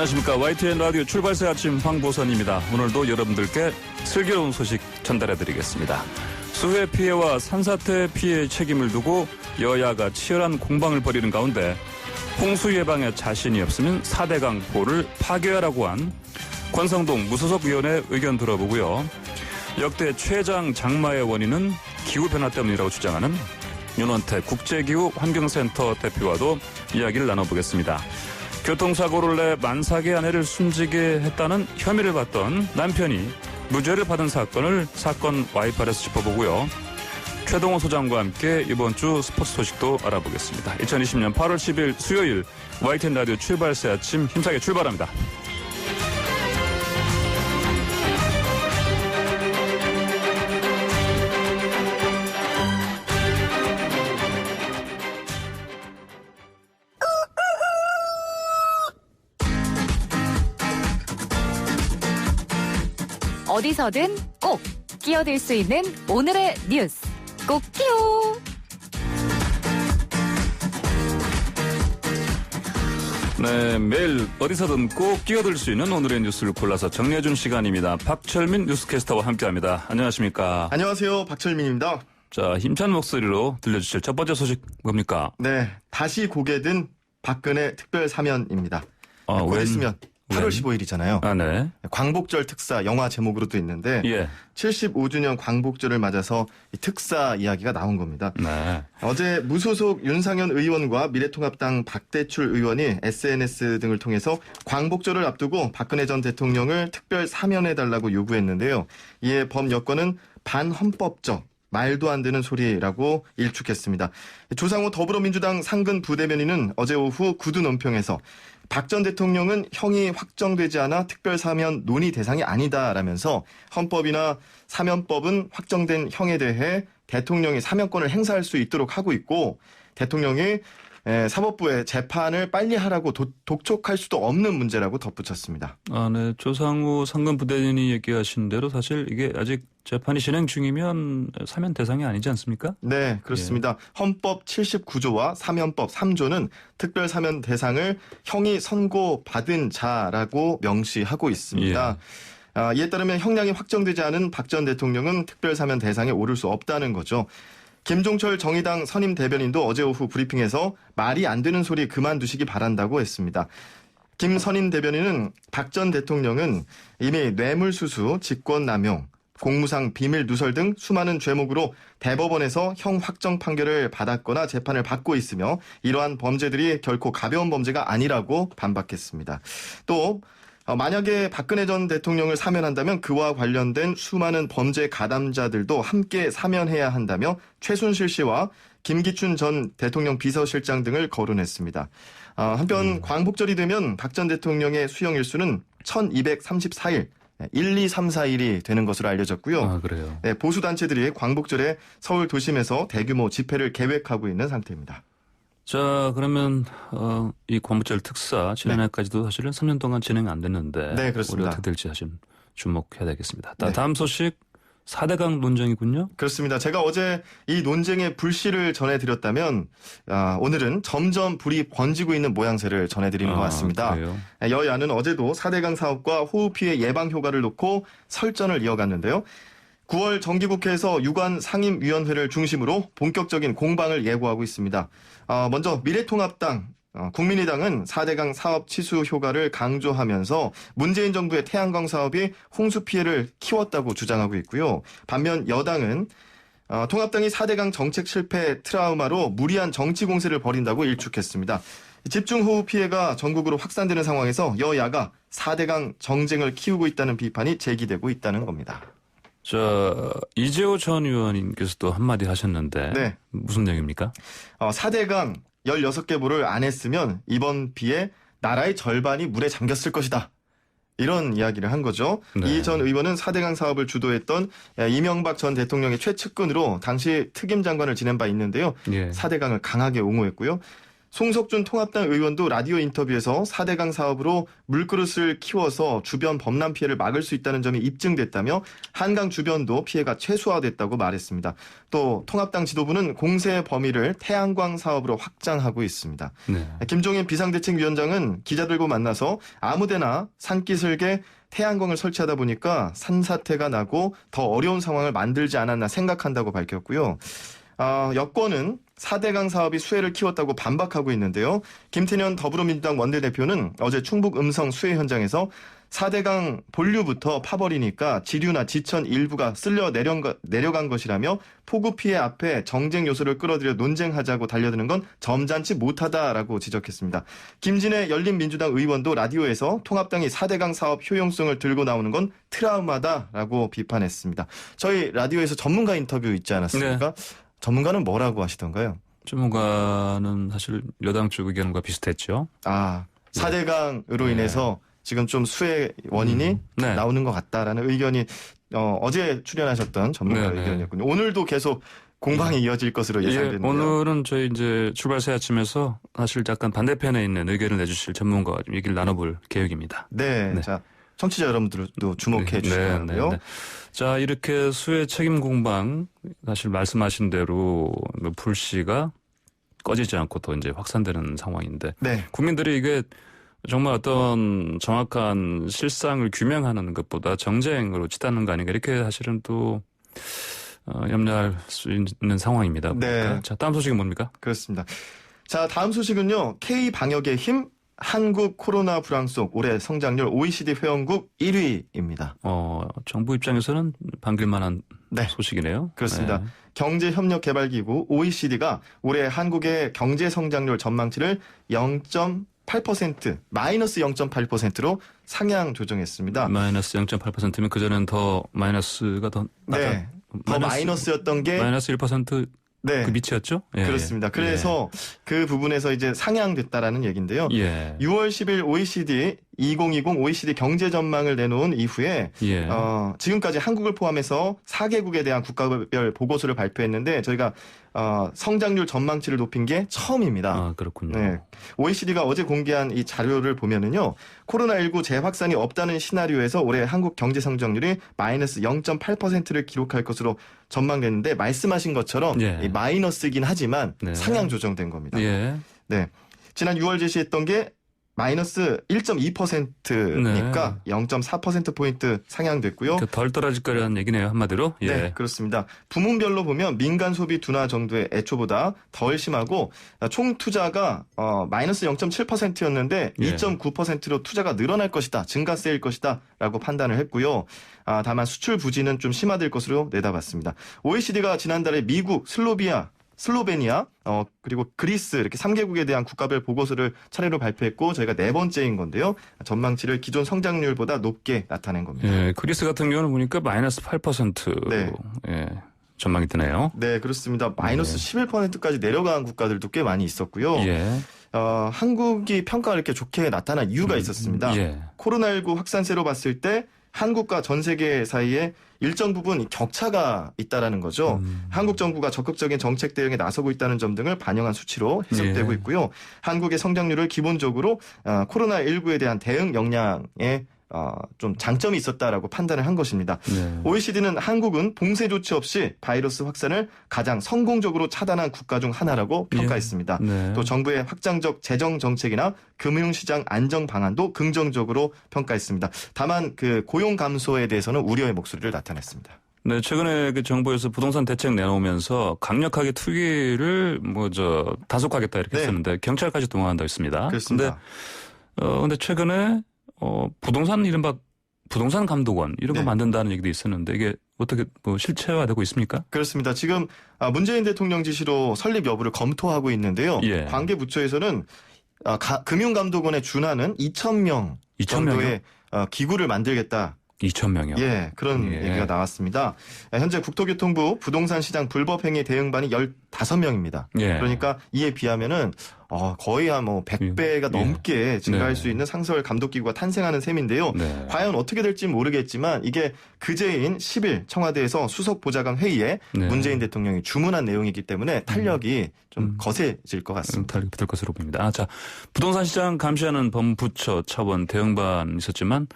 안녕하십니까. YTN 라디오 출발새 아침 황보선입니다. 오늘도 여러분들께 슬기로운 소식 전달해드리겠습니다. 수해 피해와 산사태 피해 책임을 두고 여야가 치열한 공방을 벌이는 가운데 홍수 예방에 자신이 없으면 4대강 보를 파괴하라고 한 권성동 무소속 의원의 의견 들어보고요. 역대 최장 장마의 원인은 기후변화 때문이라고 주장하는 윤원태 국제기후환경센터 대표와도 이야기를 나눠보겠습니다. 교통사고를 내 만삭의 아내를 숨지게 했다는 혐의를 받던 남편이 무죄를 받은 사건 와이파이에서 짚어보고요. 최동호 소장과 함께 이번 주 스포츠 소식도 알아보겠습니다. 2020년 8월 10일 수요일 YTN 라디오 출발새 아침 힘차게 출발합니다. 어디서든 꼭 끼어들 수 있는 오늘의 뉴스 꼭 끼워. 네, 매일 어디서든 꼭 끼어들 수 있는 오늘의 뉴스를 골라서 정리해준 시간입니다. 박철민 뉴스캐스터와 함께합니다. 안녕하십니까? 안녕하세요. 박철민입니다. 자, 힘찬 목소리로 들려주실 첫 번째 소식 뭡니까? 네, 다시 고개 든 박근혜 특별 사면입니다. 곧 있으면 8월 15일이잖아요. 아, 네. 광복절 특사 영화 제목으로도 있는데 예. 75주년 광복절을 맞아서 이 특사 이야기가 나온 겁니다. 네. 어제 무소속 윤상현 의원과 미래통합당 박대출 의원이 SNS 등을 통해서 광복절을 앞두고 박근혜 전 대통령을 특별 사면해달라고 요구했는데요. 이에 범여권은 반헌법적, 말도 안 되는 소리라고 일축했습니다. 조상호 더불어민주당 상근 부대변인은 어제 오후 구두 논평에서 박 전 대통령은 형이 확정되지 않아 특별사면 논의 대상이 아니다라면서 헌법이나 사면법은 확정된 형에 대해 대통령이 사면권을 행사할 수 있도록 하고 있고 대통령이 사법부에 재판을 빨리 하라고 독촉할 수도 없는 문제라고 덧붙였습니다. 아, 네. 조상우 상근 부대변인이 얘기하신 대로 사실 이게 아직 재판이 진행 중이면 사면 대상이 아니지 않습니까? 네, 그렇습니다. 예. 헌법 79조와 사면법 3조는 특별 사면 대상을 형이 선고받은 자라고 명시하고 있습니다. 예. 이에 따르면 형량이 확정되지 않은 박 전 대통령은 특별 사면 대상에 오를 수 없다는 거죠. 김종철 정의당 선임 대변인도 어제 오후 브리핑에서 말이 안 되는 소리 그만두시기 바란다고 했습니다. 김 선임 대변인은 박 전 대통령은 이미 뇌물수수, 직권남용, 공무상 비밀 누설 등 수많은 죄목으로 대법원에서 형 확정 판결을 받았거나 재판을 받고 있으며 이러한 범죄들이 결코 가벼운 범죄가 아니라고 반박했습니다. 또 만약에 박근혜 전 대통령을 사면한다면 그와 관련된 수많은 범죄 가담자들도 함께 사면해야 한다며 최순실 씨와 김기춘 전 대통령 비서실장 등을 거론했습니다. 한편 광복절이 되면 박 전 대통령의 수용 일수는 1234일, 1, 2, 3, 4일이 되는 것으로 알려졌고요. 아, 그래요? 네, 보수단체들이 광복절에 서울 도심에서 대규모 집회를 계획하고 있는 상태입니다. 자, 그러면 이 광복절 특사 지난해까지도 사실은 3년 동안 진행 안 됐는데 네, 그렇습니다. 올해 어떻게 될지 사실 주목해야 되겠습니다. 네. 다음 소식 4대강 논쟁이군요. 그렇습니다. 제가 어제 이 논쟁의 불씨를 전해드렸다면 오늘은 점점 불이 번지고 있는 모양새를 전해드리는 것 같습니다. 그래요? 여야는 어제도 4대강 사업과 호우 피해 예방 효과를 놓고 설전을 이어갔는데요. 9월 정기국회에서 유관 상임위원회를 중심으로 본격적인 공방을 예고하고 있습니다. 먼저 미래통합당, 국민의당은 4대강 사업 치수 효과를 강조하면서 문재인 정부의 태양광 사업이 홍수 피해를 키웠다고 주장하고 있고요. 반면 여당은 통합당이 4대강 정책 실패 트라우마로 무리한 정치 공세를 벌인다고 일축했습니다. 집중호우 피해가 전국으로 확산되는 상황에서 여야가 4대강 정쟁을 키우고 있다는 비판이 제기되고 있다는 겁니다. 자, 이재호 전 의원님께서도 한마디 하셨는데 네. 무슨 얘기입니까? 4대강 16개 보를 안 했으면 이번 비에 나라의 절반이 물에 잠겼을 것이다. 이런 이야기를 한 거죠. 네. 이 전 의원은 4대강 사업을 주도했던 이명박 전 대통령의 최측근으로 당시 특임 장관을 지낸 바 있는데요. 예. 4대강을 강하게 옹호했고요. 송석준 통합당 의원도 라디오 인터뷰에서 4대강 사업으로 물그릇을 키워서 주변 범람 피해를 막을 수 있다는 점이 입증됐다며 한강 주변도 피해가 최소화됐다고 말했습니다. 또 통합당 지도부는 공세 범위를 태양광 사업으로 확장하고 있습니다. 네. 김종인 비상대책위원장은 기자들과 만나서 아무데나 산기슭에 태양광을 설치하다 보니까 산사태가 나고 더 어려운 상황을 만들지 않았나 생각한다고 밝혔고요. 여권은 4대강 사업이 수해를 키웠다고 반박하고 있는데요. 김태년 더불어민주당 원내대표는 어제 충북 음성 수해 현장에서 4대강 본류부터 파버리니까 지류나 지천 일부가 쓸려 내려간 것이라며 폭우 피해 앞에 정쟁 요소를 끌어들여 논쟁하자고 달려드는 건 점잖지 못하다라고 지적했습니다. 김진애 열린민주당 의원도 라디오에서 통합당이 4대강 사업 효용성을 들고 나오는 건 트라우마다라고 비판했습니다. 저희 라디오에서 전문가 인터뷰 있지 않았습니까? 네. 전문가는 뭐라고 하시던가요? 전문가는 사실 여당 쪽 의견과 비슷했죠. 4대강으로 인해서 지금 좀 수해 원인이 네. 나오는 것 같다라는 의견이 어제 출연하셨던 전문가 의견이었군요. 오늘도 계속 공방이 이어질 것으로 예상되는데요. 오늘은 저희 이제 출발새 아침에서 사실 약간 반대편에 있는 의견을 내주실 전문가와 좀 얘기를 나눠볼 계획입니다. 네. 자, 청취자 여러분들도 주목해 주시기 바라고요. 자, 이렇게 수해 책임 공방 사실 말씀하신 대로 불씨가 꺼지지 않고 더 이제 확산되는 상황인데 국민들이 이게 정말 어떤 정확한 실상을 규명하는 것보다 정쟁으로 치닫는 거 아닌가 이렇게 사실은 또 염려할 수 있는 상황입니다. 네. 자, 다음 소식은 뭡니까? 그렇습니다. 자, 다음 소식은요. K-방역의 힘, 한국 코로나 불황 속 올해 성장률 OECD 회원국 1위입니다. 정부 입장에서는 반길만한 소식이네요. 그렇습니다. 네. 경제협력개발기구 OECD가 올해 한국의 경제 성장률 전망치를 0.8%, 마이너스 0.8%로 상향 조정했습니다. 마이너스 0.8%면 그전엔 더 마이너스가 더 네. 더 마이너스였던 게 마이너스 1% 그 밑이었죠? 그렇습니다. 그래서 그 부분에서 이제 상향됐다라는 얘기인데요. 6월 10일 OECD 2020 OECD 경제 전망을 내놓은 이후에 지금까지 한국을 포함해서 4개국에 대한 국가별 보고서를 발표했는데 저희가 성장률 전망치를 높인 게 처음입니다. 그렇군요. 네. OECD가 어제 공개한 이 자료를 보면은요. 코로나19 재확산이 없다는 시나리오에서 올해 한국 경제 성장률이 마이너스 0.8%를 기록할 것으로 전망됐는데 말씀하신 것처럼 마이너스이긴 하지만 상향 조정된 겁니다. 네. 지난 6월 제시했던 게 마이너스 1.2%니까 0.4%포인트 상향됐고요. 덜 떨어질 거라는 얘기네요, 한마디로. 네, 그렇습니다. 부문별로 보면 민간 소비 둔화 정도의 애초보다 덜 심하고 총 투자가 마이너스 0.7%였는데 2.9%로 투자가 늘어날 것이다, 증가세일 것이다 라고 판단을 했고요. 다만 수출 부진은 좀 심화될 것으로 내다봤습니다. OECD가 지난달에 미국, 슬로베니아, 그리고 그리스 이렇게 3개국에 대한 국가별 보고서를 차례로 발표했고 저희가 4번째인 건데요. 전망치를 기존 성장률보다 높게 나타낸 겁니다. 그리스 같은 경우는 보니까 마이너스 8% 전망이 뜨네요. 네, 그렇습니다. 마이너스 11%까지 내려간 국가들도 꽤 많이 있었고요. 한국이 평가가 이렇게 좋게 나타난 이유가 있었습니다. 코로나19 확산세로 봤을 때 한국과 전 세계 사이에 일정 부분 격차가 있다라는 거죠. 한국 정부가 적극적인 정책 대응에 나서고 있다는 점 등을 반영한 수치로 해석되고 있고요. 한국의 성장률을 기본적으로 코로나19에 대한 대응 역량에 좀 장점이 있었다라고 판단을 한 것입니다. OECD는 한국은 봉쇄 조치 없이 바이러스 확산을 가장 성공적으로 차단한 국가 중 하나라고 평가했습니다. 또 정부의 확장적 재정 정책이나 금융시장 안정 방안도 긍정적으로 평가했습니다. 다만 그 고용 감소에 대해서는 우려의 목소리를 나타냈습니다. 네, 최근에 그 정부에서 부동산 대책 내놓으면서 강력하게 투기를 다속하겠다 이렇게 했었는데 경찰까지 동원한다고 했습니다. 그렇습니다. 근데 최근에 부동산 이른바 부동산 감독원 이런 거 만든다는 얘기도 있었는데 이게 어떻게 실체화되고 있습니까? 그렇습니다. 지금 문재인 대통령 지시로 설립 여부를 검토하고 있는데요. 관계부처에서는 금융감독원에 준하는 2,000명 정도의 기구를 만들겠다. 2,000명이요? 예, 그런 예. 얘기가 나왔습니다. 현재 국토교통부 부동산시장 불법행위 대응반이 15명입니다. 예. 그러니까 이에 비하면은 거의 한 100배가 예. 넘게 증가할 네. 수 있는 상설 감독기구가 탄생하는 셈인데요. 네. 과연 어떻게 될지 모르겠지만 이게 그제인 10일 청와대에서 수석보좌관 회의에 네. 문재인 대통령이 주문한 내용이기 때문에 탄력이 좀 거세질 것 같습니다. 탈이 될 것으로 보입니다. 자, 부동산 시장 감시하는 법무부처 차원 대응반 있었지만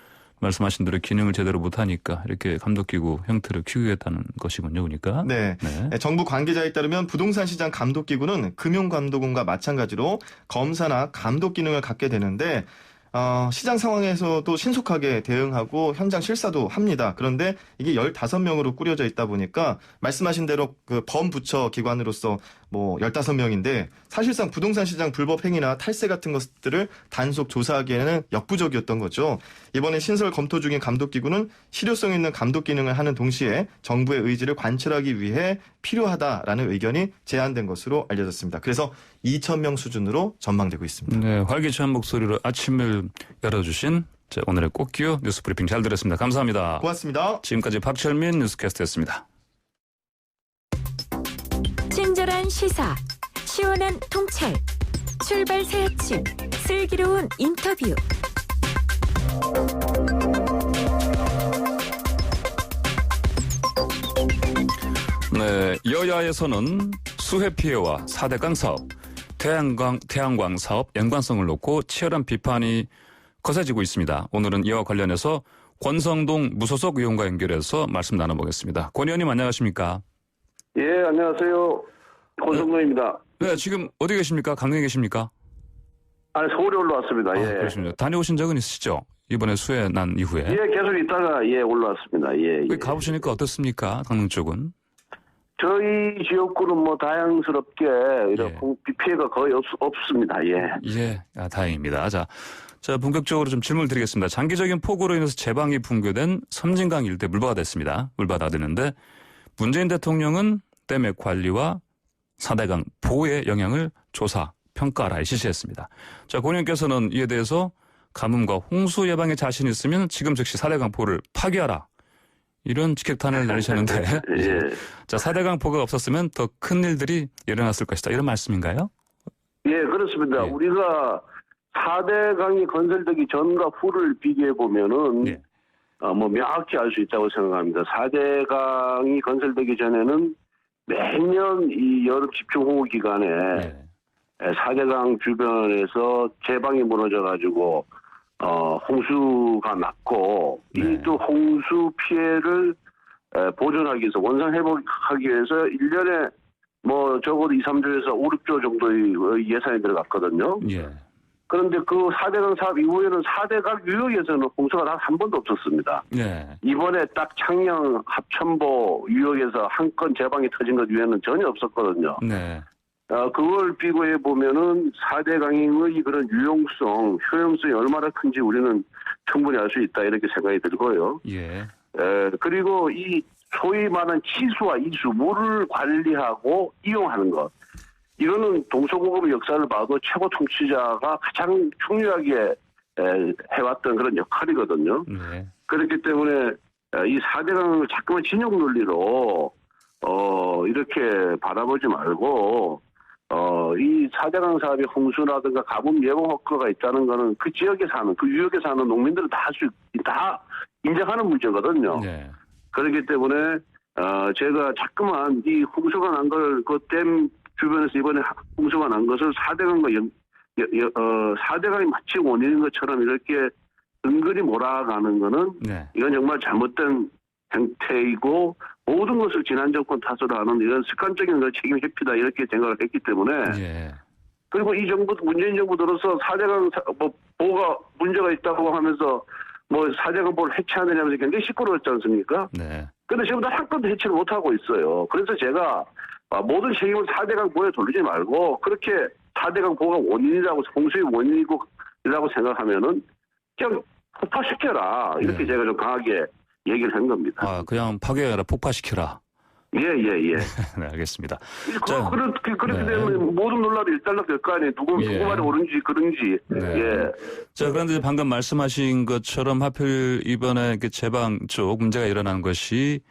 말씀하신 대로 기능을 제대로 못하니까 이렇게 감독기구 형태를 키우겠다는 것이군요. 그러니까. 네. 네. 정부 관계자에 따르면 부동산 시장 감독기구는 금융감독원과 마찬가지로 검사나 감독 기능을 갖게 되는데 시장 상황에서도 신속하게 대응하고 현장 실사도 합니다. 그런데 이게 15명으로 꾸려져 있다 보니까 말씀하신 대로 그 범부처 기관으로서 15명인데 사실상 부동산 시장 불법 행위나 탈세 같은 것들을 단속 조사하기에는 역부족이었던 거죠. 이번에 신설 검토 중인 감독기구는 실효성 있는 감독 기능을 하는 동시에 정부의 의지를 관철하기 위해 필요하다라는 의견이 제안된 것으로 알려졌습니다. 그래서 2,000명 수준으로 전망되고 있습니다. 네, 활기찬 목소리로 아침을 열어주신 오늘의 꽃기호 뉴스 브리핑 잘 들었습니다. 감사합니다. 고맙습니다. 지금까지 박철민 뉴스캐스터였습니다. 친절한 시사, 시원한 통찰, 출발 새 아침, 슬기로운 인터뷰. 네, 여야에서는 수해 피해와 4대강 사업, 태양광 사업 연관성을 놓고 치열한 비판이 거세지고 있습니다. 오늘은 이와 관련해서 권성동 무소속 의원과 연결해서 말씀 나눠보겠습니다. 권 의원님 안녕하십니까? 예, 안녕하세요. 권성동입니다. 네, 지금 어디 계십니까? 강릉에 계십니까? 아니, 서울에 올라왔습니다. 예. 그렇습니다. 다녀오신 적은 있으시죠? 이번에 수해 난 이후에. 예, 계속 있다가, 올라왔습니다. 예. 거기 가보시니까 어떻습니까? 강릉 쪽은? 저희 지역구는 다양스럽게, 이렇게 피해가 거의 없습니다. 예. 예, 다행입니다. 자, 본격적으로 좀 질문을 드리겠습니다. 장기적인 폭우로 인해서 제방이 붕괴된 섬진강 일대 물바가 됐습니다. 물바다 되는데, 문재인 대통령은 댐의 관리와 4대강 보호의 영향을 조사, 평가하라 지시했습니다. 자, 권 의원께서는 이에 대해서 가뭄과 홍수 예방에 자신 있으면 지금 즉시 4대강 보호를 파기하라. 이런 직격탄을 날리셨는데 예. 자, 4대강 보호가 없었으면 더 큰 일들이 일어났을 것이다. 이런 말씀인가요? 예, 그렇습니다. 예. 우리가 4대강이 건설되기 전과 후를 비교해 보면은, 예. 명확히 알 수 있다고 생각합니다. 4대강이 건설되기 전에는 매년 이 여름 집중호우 기간에 예. 4대강 주변에서 제방이 무너져가지고 홍수가 났고 네. 이 또 홍수 피해를 보존하기 위해서 원상 회복하기 위해서 1년에 적어도 2, 3조에서 5, 6조 정도의 예산이 들어갔거든요. 예. 그런데 그 4대강 사업 이후에는 4대강 유역에서는 홍수가 단 한 번도 없었습니다. 예. 이번에 딱 창녕 합천보 유역에서 한 건 제방이 터진 것 외에는 전혀 없었거든요. 네. 그걸 비교해 보면은 4대강의 그런 유용성, 효용성이 얼마나 큰지 우리는 충분히 알 수 있다 이렇게 생각이 들고요. 예. 그리고 이 소위 말하는 치수와 이수, 물을 관리하고 이용하는 것. 이거는 동서고금의 역사를 봐도 최고 통치자가 가장 중요하게 해왔던 그런 역할이거든요. 네. 그렇기 때문에 이 4대강을 자꾸만 진영 논리로 이렇게 바라보지 말고 이 4대강 사업의 홍수라든가 가뭄 예방 효과가 있다는 거는 그 지역에 사는 그 유역에 사는 농민들은 다 인정하는 문제거든요. 네. 그렇기 때문에 제가 자꾸만 이 홍수가 난 걸 그 댐 주변에서 이번에 홍수가 난 것을 4대강과 4대강이 마치 원인인 것처럼 이렇게 은근히 몰아가는 거는 네. 이건 정말 잘못된 행태이고 모든 것을 지난 정권 탓으로 하는 이런 습관적인 책임 회피다 이렇게 생각을 했기 때문에 예. 그리고 이 정부 문재인 정부 들어서 4대강 보호가 문제가 있다고 하면서 4대강 보호를 해체하느냐면서 굉장히 시끄러웠지 않습니까? 네. 그런데 지금 한 건도 해체를 못하고 있어요. 그래서 제가 모든 책임을 4대강 보호에 돌리지 말고 그렇게 4대강 보호가 원인이라고 홍수의 원인이라고 생각하면은 그냥 폭파시켜라 이렇게 네. 제가 좀 강하게 얘기를 한 겁니다. 그냥 파괴하라, 폭파시켜라. 예. 네, 알겠습니다. 그렇게 네. 되면 모든 논란이 일단락될 거 아니에요. 누구 말이 옳은지 그런지. 네. 예. 자, 그런데 방금 말씀하신 것처럼 하필 이번에 그 제방 쪽 문제가 일어난 것이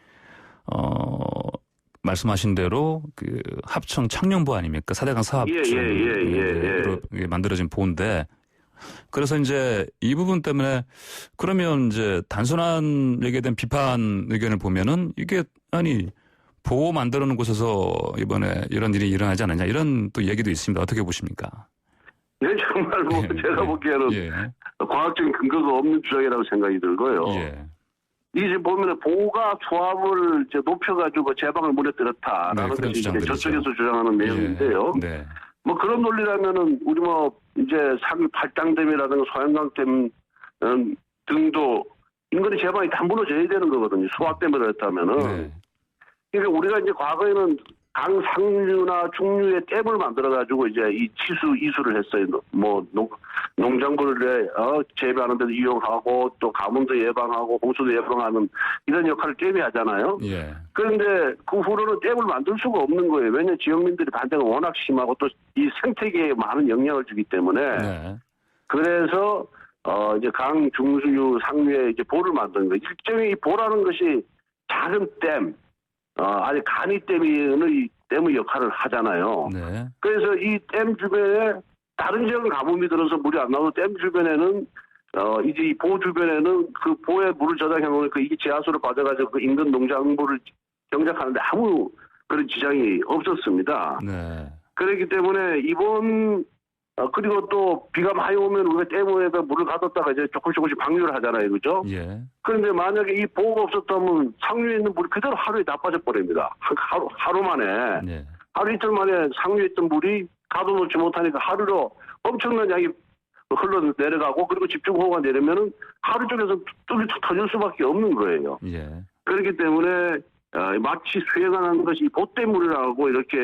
말씀하신 대로 그 합청 창녕보 아닙니까? 4대강 사업으로 만들어진 보인데 그래서 이제 이 부분 때문에 그러면 이제 단순한 얘기에 대한 비판 의견을 보면은 이게 아니 보호 만들어 놓은 곳에서 이번에 이런 일이 일어나지 않았냐 이런 또 얘기도 있습니다. 어떻게 보십니까? 네, 정말 제가 보기에는 과학적인 근거가 없는 주장이라고 생각이 들고요. 이제 보면은 보호가 조합을 이제 높여가지고 제방을 무너뜨렸다라는 것이 이제 저쪽에서 주장하는 내용인데요. 뭐 그런 논리라면은 우리 뭐 이제 상위 팔당댐이라든가 소양강댐 등도 인근의 제방이 다 무너져야 되는 거거든요. 수압댐을 했다면은. 그러니까 우리가 이제 과거에는 강 상류나 중류에 댐을 만들어가지고 이제 이 치수 이수를 했어요. 뭐 농작물을 재배하는 데도 이용하고 또 가뭄도 예방하고 홍수도 예방하는 이런 역할을 댐이 하잖아요. 그런데 그 후로는 댐을 만들 수가 없는 거예요. 왜냐하면 지역민들이 반대가 워낙 심하고 또 이 생태계에 많은 영향을 주기 때문에. 그래서 이제 강 중류 상류에 이제 보를 만드는 거예요. 일종의 이 보라는 것이 작은 댐. 아니 댐의 역할을 하잖아요. 그래서 이 댐 주변에 다른 지역은 가뭄이 들어서 물이 안 나오고 댐 주변에는 이제 이 보 주변에는 그 보에 물을 저장해 놓으니까 이게 지하수로 빠져가지고 그 인근 농작물을 경작하는데 아무 그런 지장이 없었습니다. 그렇기 때문에 이번 그리고 또 비가 많이 오면 우리가 댐에다 물을 가뒀다가 이제 조금씩 방류를 하잖아요. 그죠? 그런데 만약에 이 보호가 없었다면 상류에 있는 물이 그대로 하루에 다 빠져버립니다. 하루 만에. 하루 이틀 만에 상류에 있던 물이 가둬놓지 못하니까 하루로 엄청난 양이 흘러 내려가고 그리고 집중호우가 내리면은 하루 쪽에서 뚝이 터질 수밖에 없는 거예요. 그렇기 때문에 마치 수행하는 것이 보태물이라고 이렇게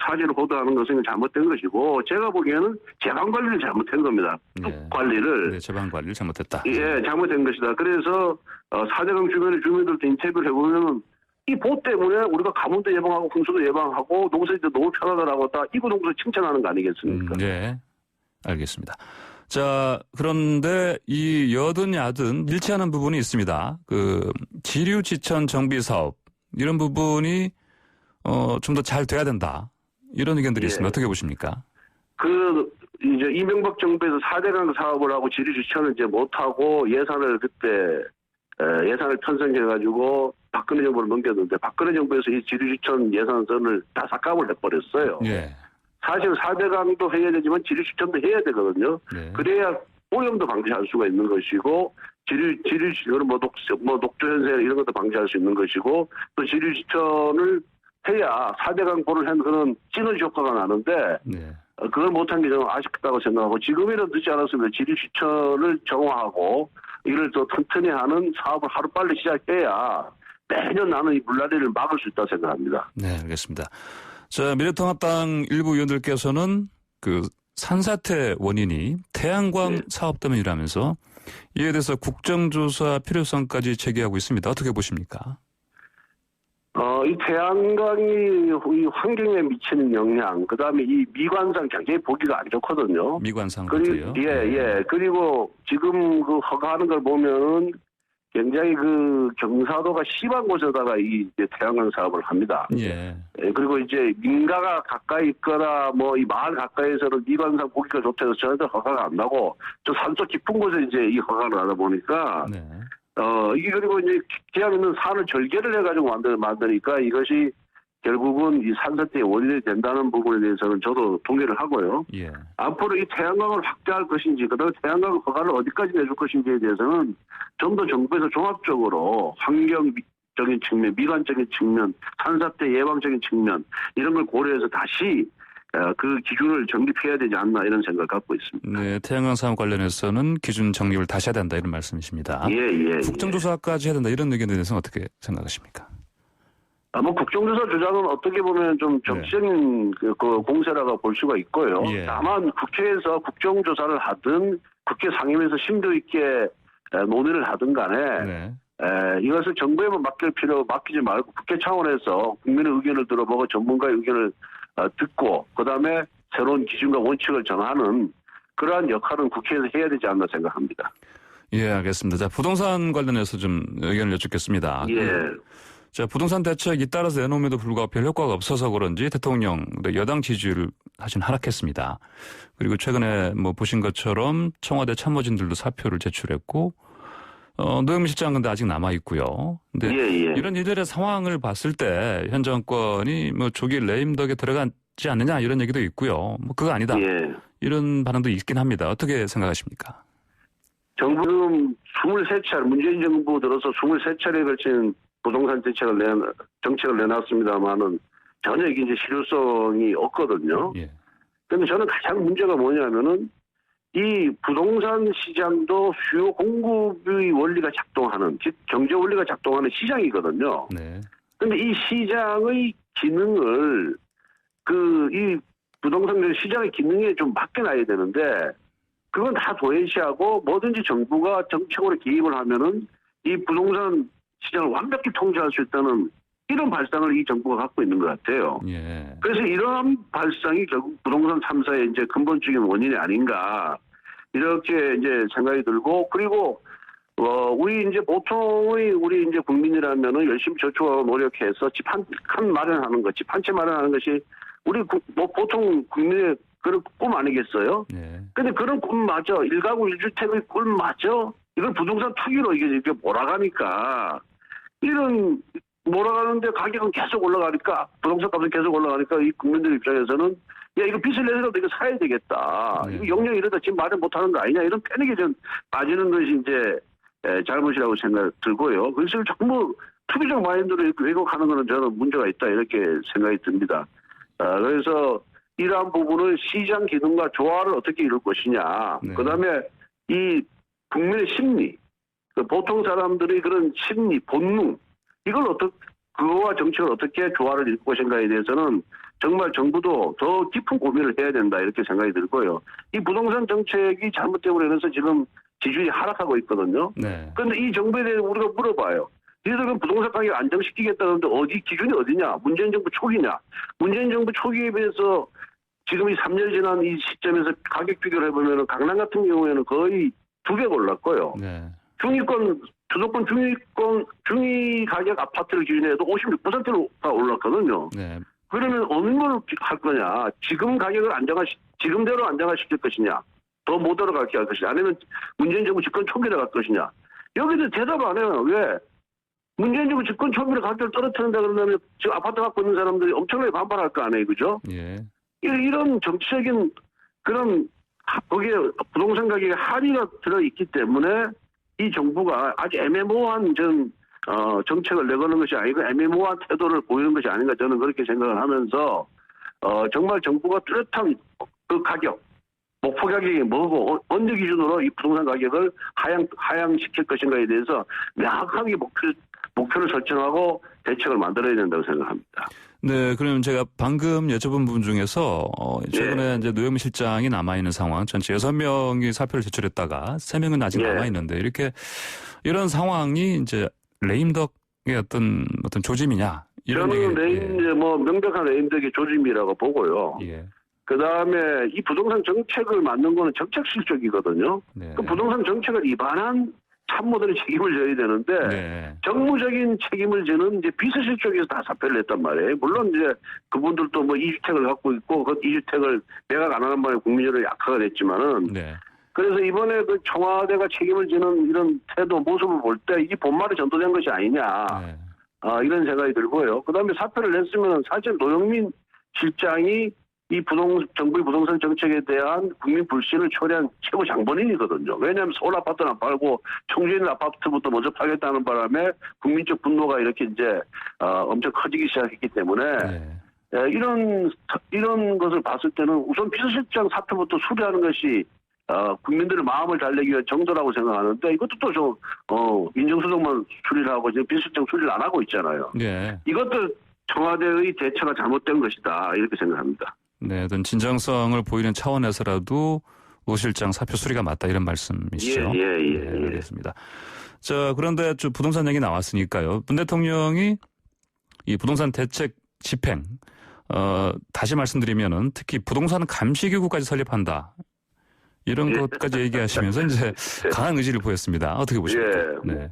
사실을 보도하는 것은 잘못된 것이고 제가 보기에는 제방 관리를 잘못한 겁니다. 관리를. 제방 관리를 잘못했다. 잘못된 것이다. 그래서 4대강 주변의 주민들도 인터뷰를 해보면 이 보 때문에 우리가 가뭄도 예방하고 홍수도 예방하고 농사일도 너무 편하다라고 다 이구동성 칭찬하는 거 아니겠습니까? 알겠습니다. 자, 그런데 이 여든 야든 일치하는 부분이 있습니다. 그 지류지천 정비 사업 이런 부분이 좀 더 잘 돼야 된다. 이런 의견들이 있습니다. 어떻게 보십니까? 이제 이명박 정부에서 4대강 사업을 하고 지류지천을 이제 못하고 예산을 그때 예산을 편성해가지고 박근혜 정부로 넘겼는데 박근혜 정부에서 이 지류지천 예산선을 다 삭감을 해버렸어요. 사실 4대강도 해야 되지만 지류지천도 해야 되거든요. 그래야 오염도 방지할 수가 있는 것이고 지류지천은 녹조 현상 이런 것도 방지할 수 있는 것이고 또 지류지천을 해야 4대강 보를 한 그런 시너지 효과가 나는데 그걸 못한 게 좀 아쉽다고 생각하고 지금이라도 늦지 않았으면 지류지천을 정화하고 이를 더 튼튼히 하는 사업을 하루빨리 시작해야 매년 나는 이 물난리를 막을 수 있다고 생각합니다. 알겠습니다. 자, 미래통합당 일부 의원들께서는 그 산사태 원인이 태양광 사업 때문이라면서 이에 대해서 국정조사 필요성까지 제기하고 있습니다. 어떻게 보십니까? 이 태양광이 이 환경에 미치는 영향, 그 다음에 이 미관상 굉장히 보기가 안 좋거든요. 미관상부터요? 그리고 지금 그 허가하는 걸 보면은 굉장히 그 경사도가 심한 곳에다가 이 태양광 사업을 합니다. 그리고 이제 민가가 가까이 있거나 뭐 이 마을 가까이에서는 미관상 보기가 좋다 해서 저한테 허가가 안 나고 저 산속 깊은 곳에 이제 이 허가를 하다 보니까 이게 그리고 이제 기암 있는 산을 절개를 해가지고 만드니까 이것이 결국은 이 산사태의 원인이 된다는 부분에 대해서는 저도 동의를 하고요. 앞으로 이 태양광을 확대할 것인지, 그다음에 태양광 허가를 어디까지 내줄 것인지에 대해서는 좀 더 정부에서 종합적으로 환경적인 측면, 미관적인 측면, 산사태 예방적인 측면 이런 걸 고려해서 다시 그 기준을 정립해야 되지 않나 이런 생각을 갖고 있습니다. 태양광 사업 관련해서는 기준 정립을 다시 해야 된다 이런 말씀이십니다. 국정조사까지 해야 된다 이런 의견에 대해서는 어떻게 생각하십니까? 국정조사 주장은 어떻게 보면 좀 정치적인 그 공세라고 볼 수가 있고요. 다만 국회에서 국정조사를 하든 국회 상임위에서 심도 있게 논의를 하든 간에 이것을 정부에만 맡기지 말고 국회 차원에서 국민의 의견을 들어보고 전문가의 의견을 듣고 그다음에 새로운 기준과 원칙을 정하는 그러한 역할은 국회에서 해야 되지 않나 생각합니다. 예, 알겠습니다. 자, 부동산 관련해서 좀 의견을 여쭙겠습니다. 예. 자, 부동산 대책이 따라서 내놓음에도 불구하고 별 효과가 없어서 그런지 대통령, 여당 지지율을 사실 하락했습니다. 그리고 최근에 뭐 보신 것처럼 청와대 참모진들도 사표를 제출했고, 노영민 실장은 근데 아직 남아있고요. 근데 예. 이런 이들의 상황을 봤을 때 현 정권이 뭐 조기 레임덕에 들어가지 않느냐 이런 얘기도 있고요. 뭐 그거 아니다. 예. 이런 반응도 있긴 합니다. 어떻게 생각하십니까? 정부는 23차례, 문재인 정부 들어서 23차례에 걸친 부동산 정책을 내놨습니다만은 전혀 이게 이제 실효성이 없거든요. 예. 그런데 저는 가장 문제가 뭐냐면은 이 부동산 시장도 수요 공급의 원리가 작동하는, 즉 경제 원리가 작동하는 시장이거든요. 네. 그런데 이 시장의 기능을 이 부동산 시장의 기능에 좀 맡겨놔야 되는데 그건 다 도외시하고 뭐든지 정부가 정책으로 개입을 하면은 이 부동산 시장을 완벽히 통제할 수 있다는 이런 발상을 이 정부가 갖고 있는 것 같아요. 예. 그래서 이러한 발상이 결국 부동산 3사의 이제 근본적인 원인이 아닌가 이렇게 이제 생각이 들고 그리고 우리 이제 보통의 우리 이제 국민이라면은 열심히 저축하고 노력해서 집 한 마련하는 것, 집 한 채 마련하는 것이 우리 뭐 보통 국민의 그런 꿈 아니겠어요? 네. 근데 그런 꿈마저 1가구 1주택의 꿈마저 이걸 부동산 투기로 이게 몰아가니까 이런 몰아가는데 가격은 계속 올라가니까 부동산 값은 계속 올라가니까 이 국민들 입장에서는 야 이거 빚을 내서라도 이거 사야 되겠다. 네. 이거 영영 이러다 지금 마련 못하는 거 아니냐 이런 패닉에 좀 빠지는 것이 이제 잘못이라고 생각 들고요. 그래서 전부 투기적 마인드로 이렇게 왜곡하는 거는 저는 문제가 있다 이렇게 생각이 듭니다. 그래서 이러한 부분을 시장 기능과 조화를 어떻게 이룰 것이냐. 네. 그다음에 이 국민의 심리, 보통 사람들의 그런 심리, 본능 이걸 그거와 정책을 어떻게 조화를 이룰 것인가에 대해서는 정말 정부도 더 깊은 고민을 해야 된다 이렇게 생각이 들고요. 이 부동산 정책이 잘못되고 인해서 지금 지지율이 하락하고 있거든요. 네. 그런데 이 정부에 대해서 우리가 물어봐요. 이들은 부동산 가격 안정시키겠다는데 기준이 어디냐? 문재인 정부 초기냐? 문재인 정부 초기에 비해서 지금 이 3년 지난 이 시점에서 가격 비교를 해보면 강남 같은 경우에는 거의 2배가 올랐고요. 네. 수도권 중위 가격 아파트를 기준해도 56%가 올랐거든요. 네. 그러면 어느 걸 할 거냐? 지금 가격을 지금대로 안정화시킬 것이냐? 더 못 올라가게 할 것이냐? 아니면 문재인 정부 집권 초기에 갈 것이냐? 여기서 대답 안 해요. 왜? 문재인 정부 집권 초기에 가격을 떨어뜨린다 그러면 지금 아파트 갖고 있는 사람들이 엄청나게 반발할 거 아니에요, 그죠? 예. 이런 정치적인 그런 거기에 부동산 가격에 합의가 들어있기 때문에 이 정부가 아주 애매모호한 정책을 내거는 것이 아니고 애매모호한 태도를 보이는 것이 아닌가 저는 그렇게 생각을 하면서 정말 정부가 뚜렷한 그 가격 목표 가격이 뭐고 어느 기준으로 이 부동산 가격을 하향시킬 것인가에 대해서 명확하게 목표를 설정하고 대책을 만들어야 된다고 생각합니다. 네, 그러면 제가 방금 여쭤본 부분 중에서 최근에 이제 노영민 실장이 남아있는 상황, 전체 6명이 사표를 제출했다가 3명은 아직 남아있는데 이런 상황이 이제 레임덕의 어떤 조짐이냐? 저는 명백한 레임덕의 조짐이라고 보고요. 예. 그 다음에 이 부동산 정책을 만든 거는 정책 실적이거든요. 네. 그 부동산 정책을 위반한 참모들이 책임을 져야 되는데 네. 정무적인 책임을 지는 이제 비서실 쪽에서 다 사표를 냈단 말이에요. 물론 이제 그분들도 뭐 2주택을 갖고 있고 그 2주택을 매각 안 하는 바람에 국민적으로 약화가 됐지만은 네. 그래서 이번에 그 청와대가 책임을 지는 이런 태도 모습을 볼 때 이게 본말에 전도된 것이 아니냐 네. 이런 생각이 들고요. 그다음에 사표를 냈으면 사실 노영민 실장이 이 정부의 부동산 정책에 대한 국민 불신을 초래한 최고 장본인이거든요. 왜냐하면 서울 아파트는 안 팔고 청주에 있는 아파트부터 먼저 팔겠다는 바람에 국민적 분노가 이렇게 이제 엄청 커지기 시작했기 때문에 이런 것을 봤을 때는 우선 비서실장 사표부터 수리하는 것이 국민들의 마음을 달래기 위한 정도라고 생각하는데 이것도 또 좀 민정수석만 수리를 하고 지금 비서실장 수리를 안 하고 있잖아요. 네. 이것도 청와대의 대처가 잘못된 것이다 이렇게 생각합니다. 네, 어떤 진정성을 보이는 차원에서라도 오 실장 사표 수리가 맞다 이런 말씀이시죠? 예. 네, 알겠습니다. 자, 그런데 좀 부동산 얘기 나왔으니까요. 문 대통령이 이 부동산 대책 집행, 다시 말씀드리면은 특히 부동산 감시기구까지 설립한다. 이런 것까지 얘기하시면서 이제 강한 의지를 보였습니다. 어떻게 보십니까? 네.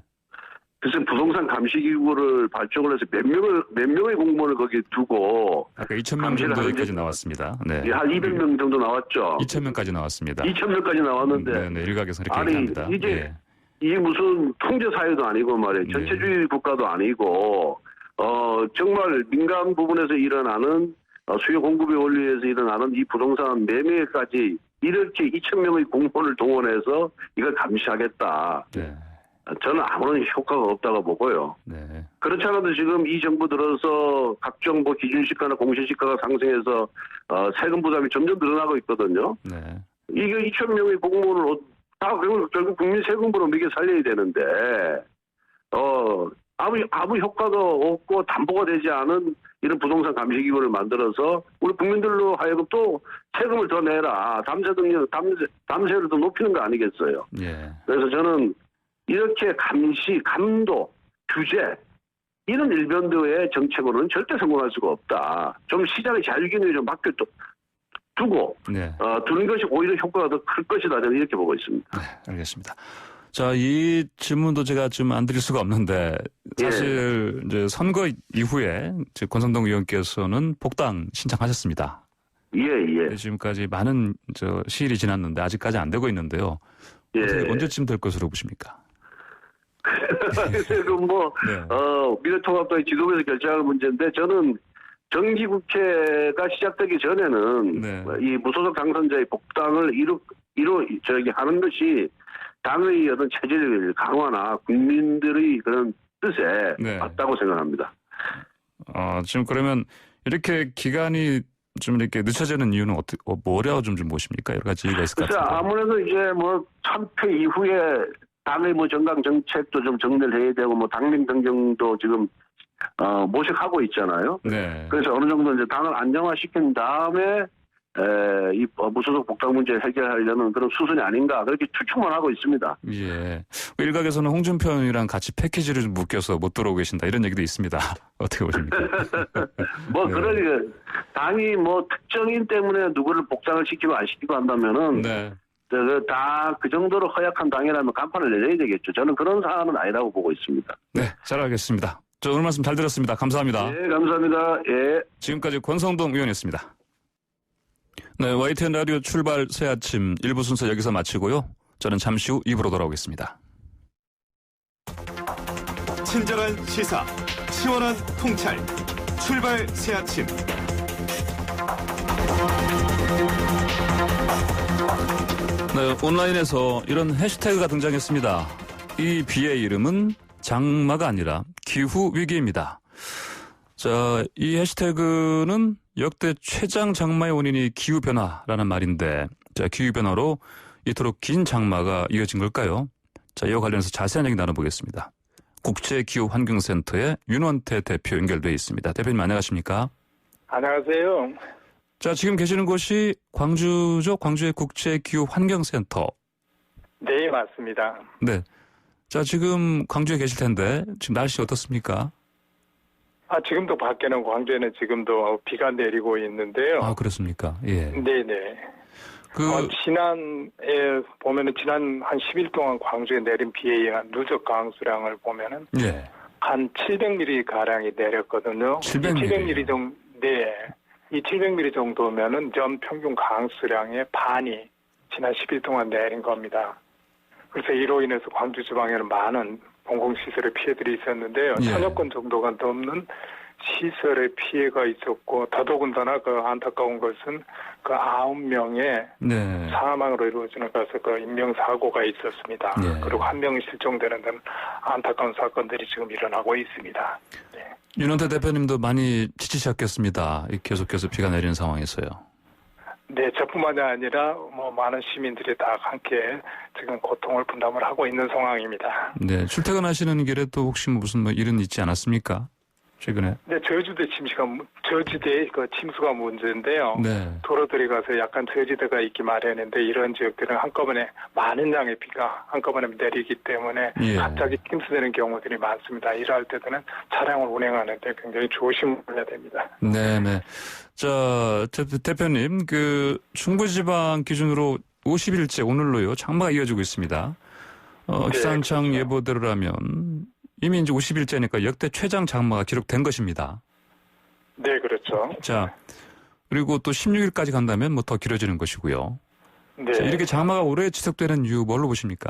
그래서 부동산 감시기구를 발족을 해서 몇 명의 공무원을 거기 두고. 아까 2,000명 정도 여기까지 나왔습니다. 네. 한 200명 정도 나왔죠. 2,000명까지 나왔습니다. 2,000명까지 나왔는데. 네, 일각에서 이렇게 얘기합니다. 이게 이게 무슨 통제사회도 아니고 말이에요. 전체주의 국가도 아니고, 정말 민간 부분에서 일어나는 수요 공급의 원리에서 일어나는 이 부동산 매매까지 이렇게 2,000명의 공무원을 동원해서 이걸 감시하겠다. 네. 저는 아무런 효과가 없다고 보고요. 네. 그렇지 않아도 지금 이 정부 들어서 각종 기준시가나 공시시가가 상승해서 세금 부담이 점점 늘어나고 있거든요. 네. 이게 2,000명의 공무원을 다 결국 국민 세금으로 먹여 살려야 되는데 아무 효과도 없고 담보가 되지 않은 이런 부동산 감시기구를 만들어서 우리 국민들로 하여금 또 세금을 더 내라. 담세를 더 높이는 거 아니겠어요. 예. 그래서 저는 이렇게 감시, 감독, 규제 이런 일변도의 정책으로는 절대 성공할 수가 없다. 좀 시장의 자율균형을 좀 두고 네. 두는 것이 오히려 효과가 더 클 것이다. 저는 이렇게 보고 있습니다. 네, 알겠습니다. 자, 이 질문도 제가 좀 안 드릴 수가 없는데 사실 이제 선거 이후에 권성동 의원께서는 복당 신청하셨습니다. 예. 지금까지 많은 시일이 지났는데 아직까지 안 되고 있는데요. 예. 언제쯤 될 것으로 보십니까? 그래서 네. 미래통합당의 지도부에서 결정할 문제인데 저는 정기국회가 시작되기 전에는 네. 이 무소속 당선자의 복당을 하는 것이 당의 어떤 체질 강화나 국민들의 그런 뜻에 네. 맞다고 생각합니다. 지금 그러면 이렇게 기간이 좀 이렇게 늦춰지는 이유는 뭐라고 좀 보십니까? 여러 가지 이유가 있을 것 글쎄, 같은데. 아무래도 이제 참패 이후에 당의 정강 정책도 좀 정리를 해야 되고 당림 변경도 지금 모색하고 있잖아요. 네. 그래서 어느 정도 이제 당을 안정화시킨 다음에 이 무소속 복당 문제 해결하려는 그런 수순이 아닌가 그렇게 추측만 하고 있습니다. 예. 일각에서는 홍준표 의원이랑 같이 패키지를 좀 묶여서 못 들어오고 계신다 이런 얘기도 있습니다. 어떻게 보십니까? 네. 그러니까 당이 특정인 때문에 누구를 복당을 시키고 안 시키고 한다면은 네. 다 그 정도로 허약한 당이라면 간판을 내려야 되겠죠. 저는 그런 사안은 아니라고 보고 있습니다. 네, 잘 알겠습니다. 저 오늘 말씀 잘 들었습니다. 감사합니다. 네, 감사합니다. 예. 지금까지 권성동 의원이었습니다. 네, YTN 라디오 출발 새 아침 1부 순서 여기서 마치고요. 저는 잠시 후 2부로 돌아오겠습니다. 친절한 시사, 시원한 통찰, 출발 새 아침. 네, 온라인에서 이런 해시태그가 등장했습니다. 이 비의 이름은 장마가 아니라 기후위기입니다. 자, 이 해시태그는 역대 최장 장마의 원인이 기후변화라는 말인데, 자, 기후변화로 이토록 긴 장마가 이어진 걸까요? 자, 이와 관련해서 자세한 얘기 나눠보겠습니다. 국제기후환경센터의 윤원태 대표 연결되어 있습니다. 대표님 안녕하십니까? 안녕하세요. 자, 지금 계시는 곳이 광주죠? 광주의 국제기후환경센터. 네, 맞습니다. 네. 자, 지금 광주에 계실 텐데 지금 날씨 어떻습니까? 지금도 밖에는 광주에는 지금도 비가 내리고 있는데요. 아, 그렇습니까? 예. 네네. 보면은 지난 한 10일 동안 광주에 내린 비에 의한 누적 강수량을 보면은 예. 한 700mm 가량이 내렸거든요. 700mm 정도, 네. 이 700mm 정도면은 전 평균 강수량의 반이 지난 10일 동안 내린 겁니다. 그래서 이로 인해서 광주 지방에는 많은 공공시설의 피해들이 있었는데요. 예. 1000여 건 정도가 넘는 시설의 피해가 있었고, 더더군다나 그 안타까운 것은 그 9명의 네. 사망으로 이루어지는 것에서 그 인명사고가 있었습니다. 예. 그리고 한 명이 실종되는 등 안타까운 사건들이 지금 일어나고 있습니다. 네. 윤원태 대표님도 많이 지치셨겠습니다. 계속해서 비가 내리는 상황에서요. 네, 저뿐만이 아니라 많은 시민들이 다 함께 지금 고통을 분담을 하고 있는 상황입니다. 네, 출퇴근하시는 길에 또 혹시 무슨 일은 있지 않았습니까? 최근에. 네, 저지대의 그 침수가 문제인데요. 네. 도로들이 가서 약간 저지대가 있기 마련인데 이런 지역들은 한꺼번에 많은 양의 비가 한꺼번에 내리기 때문에 예. 갑자기 침수되는 경우들이 많습니다. 이럴 때는 차량을 운행하는데 굉장히 조심을 해야 됩니다. 네네. 자, 대표님, 그 중부지방 기준으로 50일째 오늘로요 장마가 이어지고 있습니다. 기상청 그렇죠. 예보대로라면 이미 이제 50일째니까 역대 최장 장마가 기록된 것입니다. 네, 그렇죠. 자, 그리고 또 16일까지 간다면 뭐 더 길어지는 것이고요. 네. 자, 이렇게 장마가 오래 지속되는 이유 뭘로 보십니까?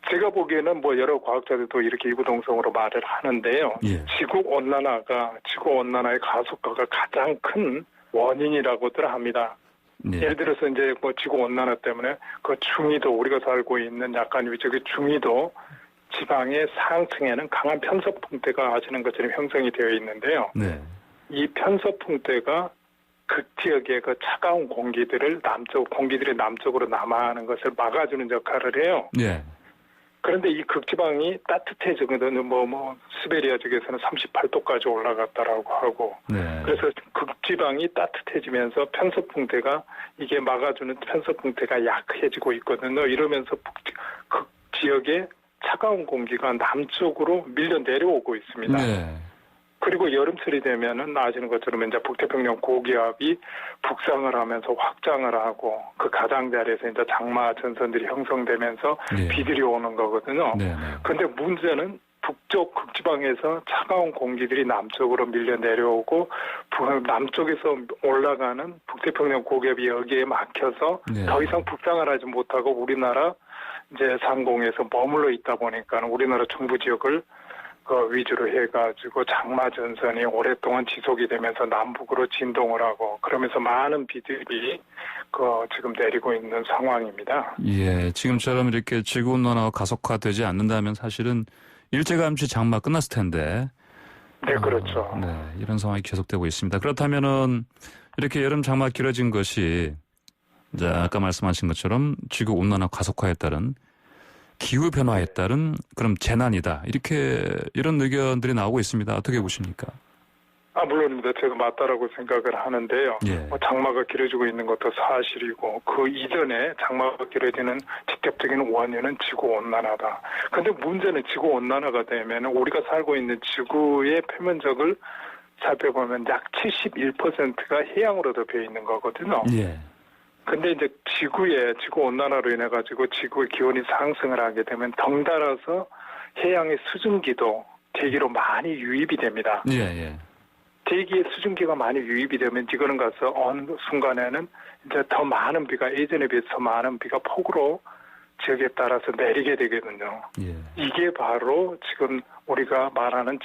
제가 보기에는 뭐 여러 과학자들도 이렇게 이구동성으로 말을 하는데요. 예. 지구 온난화의 가속화가 가장 큰 원인이라고들 합니다. 네. 예를 들어서 이제 뭐 지구 온난화 때문에 그 중위도 우리가 살고 있는 약간 위쪽의 중위도 지방의 상층에는 강한 편서풍대가 아시는 것처럼 형성이 되어 있는데요. 네. 이 편서풍대가 극지역의 그 차가운 공기들이 남쪽으로 남하하는 것을 막아주는 역할을 해요. 네. 그런데 이 극지방이 따뜻해지거든요. 시베리아 쪽에서는 38도까지 올라갔다라고 하고. 네. 그래서 극지방이 따뜻해지면서 편서풍대가 이게 막아주는 편서풍대가 약해지고 있거든요. 이러면서 극지역의 차가운 공기가 남쪽으로 밀려 내려오고 있습니다. 네. 그리고 여름철이 되면은 아시는 것처럼 이제 북태평양 고기압이 북상을 하면서 확장을 하고 그 가장자리에서 이제 장마 전선들이 형성되면서 네. 비들이 오는 거거든요. 네. 그런데 문제는 북쪽 극지방에서 차가운 공기들이 남쪽으로 밀려 내려오고 남쪽에서 올라가는 북태평양 고기압이 여기에 막혀서 네. 더 이상 북상을 하지 못하고 우리나라 이제 상공에서 머물러 있다 보니까 우리나라 중부 지역을 위주로 해가지고 장마 전선이 오랫동안 지속이 되면서 남북으로 진동을 하고 그러면서 많은 비들이 지금 내리고 있는 상황입니다. 예, 지금처럼 이렇게 지구온난화가 가속화되지 않는다면 사실은 일제감시 장마 끝났을 텐데. 네, 그렇죠. 네, 이런 상황이 계속되고 있습니다. 그렇다면은 이렇게 여름 장마 길어진 것이 이제 아까 말씀하신 것처럼 지구온난화 가속화에 따른 기후 변화에 따른 그럼 재난이다. 이런 의견들이 나오고 있습니다. 어떻게 보십니까? 물론입니다. 제가 맞다라고 생각을 하는데요. 예. 장마가 길어지고 있는 것도 사실이고 그 이전에 장마가 길어지는 직접적인 원인은 지구온난화다. 그런데 문제는 지구온난화가 되면 우리가 살고 있는 지구의 표면적을 살펴보면 약 71%가 해양으로 덮여 있는 거거든요. 예. 근데 이제 지구 온난화로 인해 가지고 지구의 기온이 상승을 하게 되면 덩달아서 해양의 수증기도 대기로 많이 유입이 됩니다. 예. 대기의 수증기가 많이 유입이 되면 이거는 가서 어느 순간에는 이제 더 많은 비가 예전에 비해서 많은 비가 폭우로 지역에 따라서 내리게 되거든요. 예. 이게 바로 지금 우리가 말하는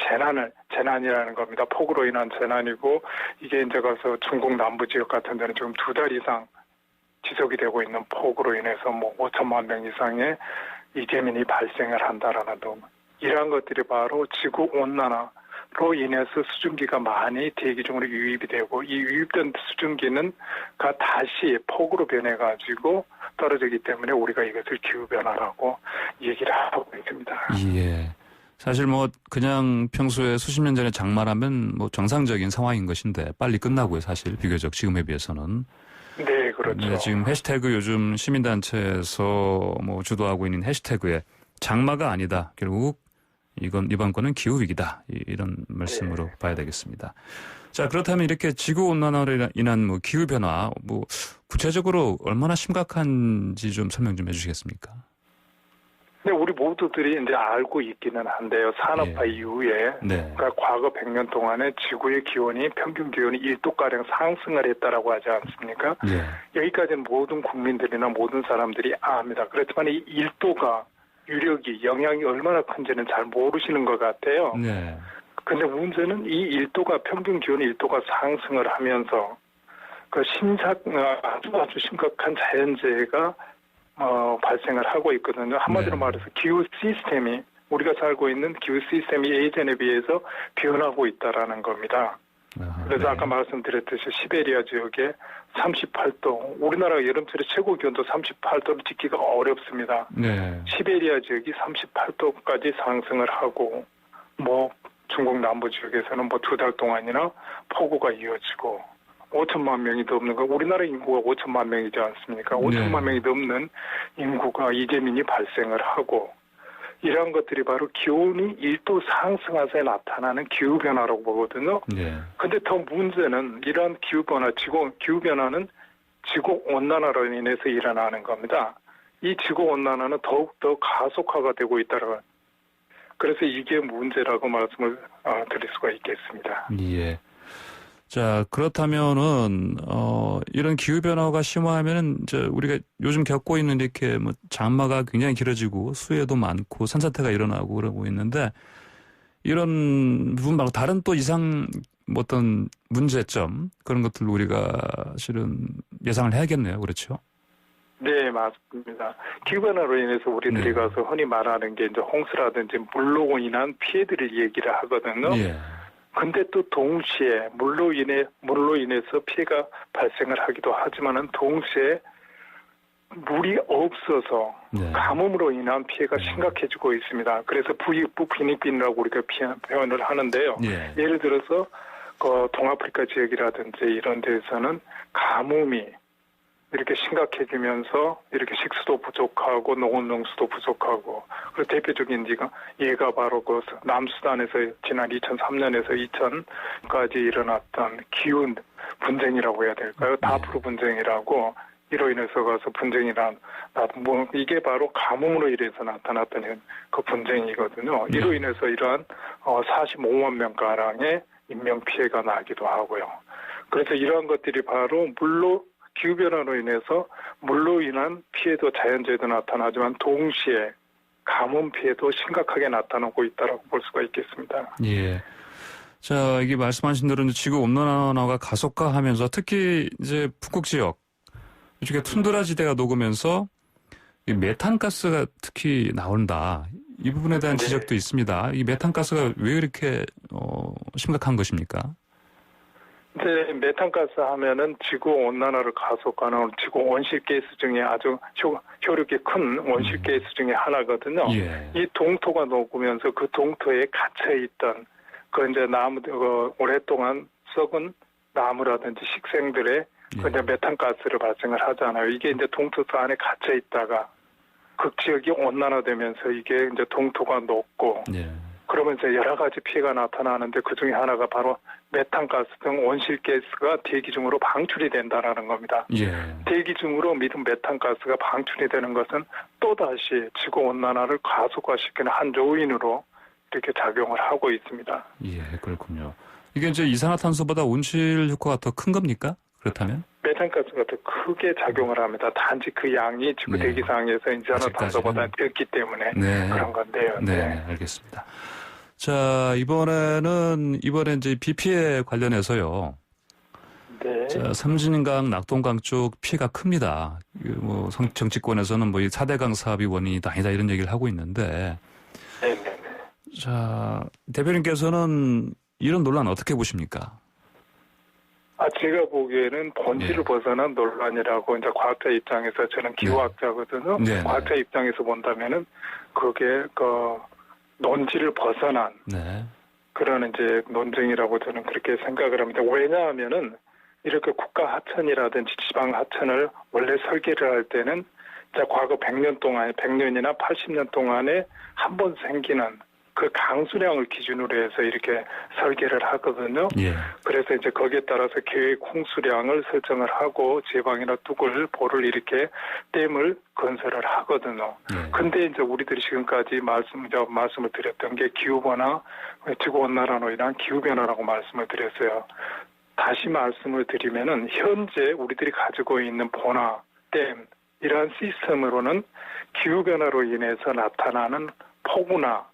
재난이라는 겁니다. 폭우로 인한 재난이고 이게 이제 가서 중국 남부 지역 같은 데는 지금 2달 이상 지속이 되고 있는 폭우로 인해서 5천만 명 이상의 이재민이 발생을 한다라는 등 이러한 것들이 바로 지구 온난화로 인해서 수증기가 많이 대기 중으로 유입이 되고 이 유입된 수증기는 다시 폭우로 변해가지고 떨어지기 때문에 우리가 이것을 기후 변화라고 얘기를 하고 있습니다. 예. 사실 그냥 평소에 수십 년 전에 장마라면 정상적인 상황인 것인데 빨리 끝나고요. 사실 비교적 지금에 비해서는. 네, 그렇죠. 네, 지금 해시태그 요즘 시민단체에서 주도하고 있는 해시태그에 장마가 아니다. 결국 이번 건은 기후위기다. 이런 말씀으로 네. 봐야 되겠습니다. 자, 그렇다면 이렇게 지구온난화로 인한 기후변화, 구체적으로 얼마나 심각한지 좀 설명 좀 해주시겠습니까? 네, 우리 모두들이 이제 알고 있기는 한데요. 산업화 이후에, 네. 그러니까 과거 100년 동안에 지구의 평균 기온이 1도가량 상승을 했다라고 하지 않습니까? 네. 여기까지는 모든 국민들이나 모든 사람들이 압니다. 그렇지만 이 1도가 영향이 얼마나 큰지는 잘 모르시는 것 같아요. 네. 근데 문제는 이 평균 기온이 1도가 상승을 하면서 아주 심각한 자연재해가 발생을 하고 있거든요. 한마디로 네. 말해서 기후 시스템이 우리가 살고 있는 기후 시스템이 예전에 비해서 변하고 있다라는 겁니다. 그래서 네. 아까 말씀드렸듯이 시베리아 지역에 38도, 우리나라 여름철에 최고 기온도 38도를 찍기가 어렵습니다. 네. 시베리아 지역이 38도까지 상승을 하고 중국 남부 지역에서는 뭐 2달 동안이나 폭우가 이어지고 5천만 명이 넘는 거 우리나라 인구가 5천만 명이지 않습니까? 5천만 명이 넘는 인구가 이재민이 발생을 하고 이러한 것들이 바로 기온이 1도 상승하에 나타나는 기후변화라고 보거든요. 근데 더 문제는 이러한 기후변화, 기후변화는 지구온난화로 인해서 일어나는 겁니다. 이 지구온난화는 더욱더 가속화가 되고 있다는 그래서 이게 문제라고 말씀을 드릴 수가 있겠습니다. 예. 자, 그렇다면은, 이런 기후변화가 심화하면은, 우리가 요즘 겪고 있는 이렇게 뭐 장마가 굉장히 길어지고 수해도 많고 산사태가 일어나고 그러고 있는데, 이런 부분 말고 다른 또 이상 어떤 문제점, 그런 것들 우리가 실은 예상을 해야겠네요. 그렇죠? 네, 맞습니다. 기후변화로 인해서 우리들이 가서 흔히 말하는 게 이제 홍수라든지 물로 인한 피해들을 얘기를 하거든요. 근데 또 동시에 물로 인해서 피해가 발생을 하기도 하지만은 동시에 물이 없어서 가뭄으로 인한 피해가 심각해지고 있습니다. 그래서 부익부 빈익빈이라고 우리가 표현을 하는데요. 예를 들어서 그 동아프리카 지역이라든지 이런 데에서는 가뭄이 이렇게 심각해지면서 이렇게 식수도 부족하고 농업용수도 부족하고 그 대표적인 예가 바로 그 남수단에서 지난 2003년에서 2000까지 일어났던 기후 분쟁이라고 해야 될까요? 다프루 분쟁이라고 이로 인해서 가서 뭐 이게 바로 가뭄으로 인해서 나타났던 그 분쟁이거든요. 이로 인해서 이러한 45만 명 가량의 인명 피해가 나기도 하고요. 그래서 이러한 것들이 바로 기후변화로 인해서 물로 인한 피해도 자연재해도 나타나지만 동시에 가뭄 피해도 심각하게 나타나고 있다고 볼 수가 있겠습니다. 예. 자, 이게 말씀하신 대로 지구 온난화가 가속화하면서 특히 이제 북극 지역 이쪽에 툰드라 지대가 녹으면서 이 메탄가스가 특히 나온다. 이 부분에 대한 지적도 있습니다. 이 메탄가스가 왜 이렇게 심각한 것입니까? 이제 메탄가스 하면은 지구 온난화를 가속화하는 지구 온실가스 중에 아주 효력이 큰 온실가스 중에 하나거든요. 이 동토가 녹으면서 그 동토에 갇혀 있던 그 이제 오랫동안 썩은 나무라든지 식생들의 그 이제 메탄가스를 발생을 하잖아요. 이게 이제 동토 안에 갇혀 있다가 극지역이 온난화되면서 이게 이제 동토가 녹고 그러면서 여러 가지 피해가 나타나는데 그 중에 하나가 바로 메탄가스 등 온실가스가 대기 중으로 방출이 된다는 겁니다. 대기 중으로 메탄가스가 방출이 되는 것은 또다시 지구온난화를 가속화시키는 한 요인으로 이렇게 작용을 하고 있습니다. 그렇군요. 이게 이제 이산화탄소보다 온실 효과가 더 큰 겁니까? 그렇다면? 메탄가스가 더 크게 작용을 합니다. 단지 그 양이 지구 대기상에서 이산화탄소보다 적기 때문에 그런 건데요. 네, 알겠습니다. 자, 이번에 이제 비 피해 관련해서요. 자, 삼진강, 낙동강 쪽 피해가 큽니다. 뭐 정치권에서는 뭐 이 4대강 사업이 원인이다 아니다 이런 얘기를 하고 있는데. 자, 대표님께서는 이런 논란 어떻게 보십니까? 제가 보기에는 본질을 벗어난 논란이라고 이제 과학자 입장에서 저는 기후학자거든요. 과학자 입장에서 본다면은 그게 논지를 벗어난 그런 이제 논쟁이라고 저는 그렇게 생각을 합니다. 왜냐하면은 이렇게 국가 하천이라든지 지방 하천을 원래 설계를 할 때는 이제 과거 100년이나 80년 동안에 한 번 생기는 그 강수량을 기준으로 해서 이렇게 설계를 하거든요. 그래서 이제 거기에 따라서 계획 홍수량을 설정을 하고 제방이나 뚝을 보를 이렇게 댐을 건설을 하거든요. 근데 이제 우리들이 지금까지 말씀을 드렸던 게 기후변화, 지구온난화로 인한 기후변화라고 말씀을 드렸어요. 다시 말씀을 드리면은 현재 우리들이 가지고 있는 보나, 댐 이러한 시스템으로는 기후변화로 인해서 나타나는 폭우나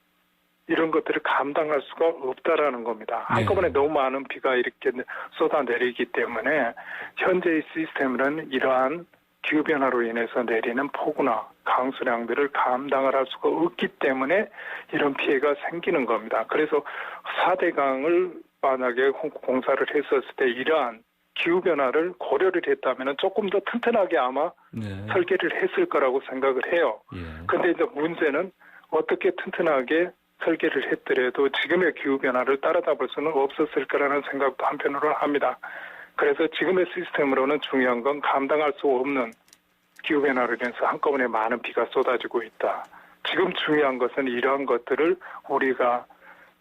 이런 것들을 감당할 수가 없다라는 겁니다. 한꺼번에 너무 많은 비가 이렇게 쏟아내리기 때문에 현재의 시스템은 이러한 기후변화로 인해서 내리는 폭우나 강수량들을 감당을 할 수가 없기 때문에 이런 피해가 생기는 겁니다. 그래서 4대강을 만약에 공사를 했었을 때 이러한 기후변화를 고려를 했다면 조금 더 튼튼하게 아마 설계를 했을 거라고 생각을 해요. 그런데 이제 문제는 어떻게 튼튼하게 설계를 했더라도 지금의 기후변화를 따라잡을 수는 없었을 거라는 생각도 한편으로는 합니다. 그래서 지금의 시스템으로는 중요한 건 감당할 수 없는 기후변화로 인해서 한꺼번에 많은 비가 쏟아지고 있다. 지금 중요한 것은 이러한 것들을 우리가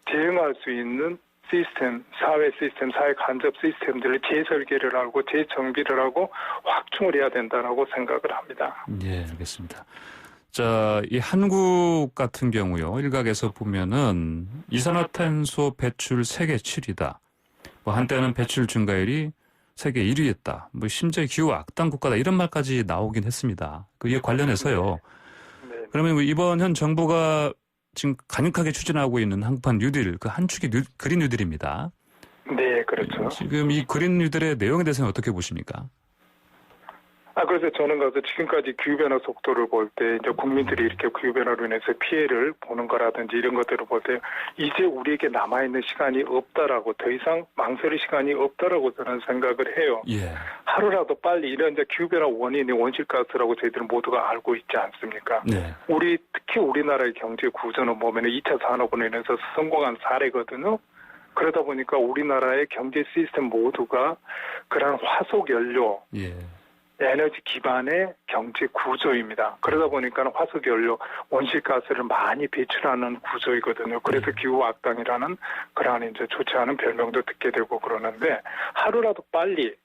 대응할 수 있는 시스템, 사회 간접 시스템들을 재설계를 하고 재정비를 하고 확충을 해야 된다라고 생각을 합니다. 예, 알겠습니다. 자, 이 한국 같은 경우요. 일각에서 보면은 이산화탄소 배출 세계 7위다. 뭐 한때는 배출 증가율이 세계 1위였다. 뭐 심지어 기후 악당 국가다 이런 말까지 나오긴 했습니다. 그에 관련해서요. 네. 그러면 이번 현 정부가 지금 강력하게 추진하고 있는 한국판 뉴딜, 그 한 축이 그린 뉴딜입니다. 네, 그렇죠. 지금 이 그린 뉴딜의 내용에 대해서는 어떻게 보십니까? 그래서 저는 지금까지 기후변화 속도를 볼 때, 이제 국민들이 이렇게 기후변화로 인해서 피해를 보는 거라든지 이런 것들을 볼 때, 이제 우리에게 남아있는 시간이 없다라고, 더 이상 망설일 시간이 없다라고 저는 생각을 해요. 예. 하루라도 빨리 이런 이제 기후변화 원인이 온실가스라고 저희들은 모두가 알고 있지 않습니까? 네. 특히 우리나라의 경제 구조는 보면 2차 산업으로 인해서 성공한 사례거든요. 그러다 보니까 우리나라의 경제 시스템 모두가 그런 화석 연료, 예. 에너지 기반의 경제 구조입니다. 그러다 보니까 화석연료, 온실가스를 많이 배출하는 구조이거든요. 그래서 기후 악당이라는 그러한 이제 좋지 않은 별명도 듣게 되고 그러는데 하루라도 빨리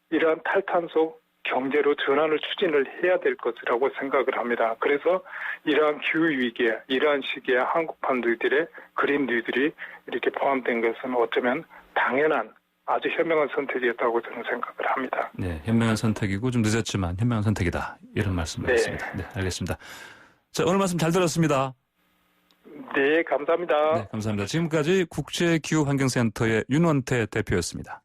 이러한 탈탄소 경제로 전환을 추진을 해야 될 것이라고 생각을 합니다. 그래서 이러한 기후 위기에 이러한 시기에 한국판 뉴딜의 그린 뉴딜이 이렇게 포함된 것은 어쩌면 당연한 아주 현명한 선택이었다고 저는 생각을 합니다. 네, 현명한 선택이고 좀 늦었지만 현명한 선택이다. 이런 말씀이었습니다. 네, 알겠습니다. 자, 오늘 말씀 잘 들었습니다. 네, 감사합니다. 네, 감사합니다. 지금까지 국제기후환경센터의 윤원태 대표였습니다.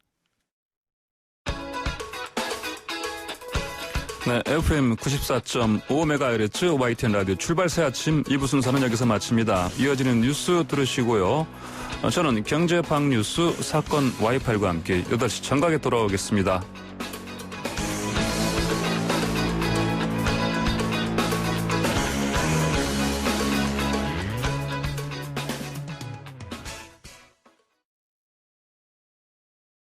네, FM 94.5MHz YTN 라디오 출발 새 아침 2부 순서는 여기서 마칩니다. 이어지는 뉴스 들으시고요. 저는 경제방 뉴스 사건 Y8과 함께 8시 정각에 돌아오겠습니다.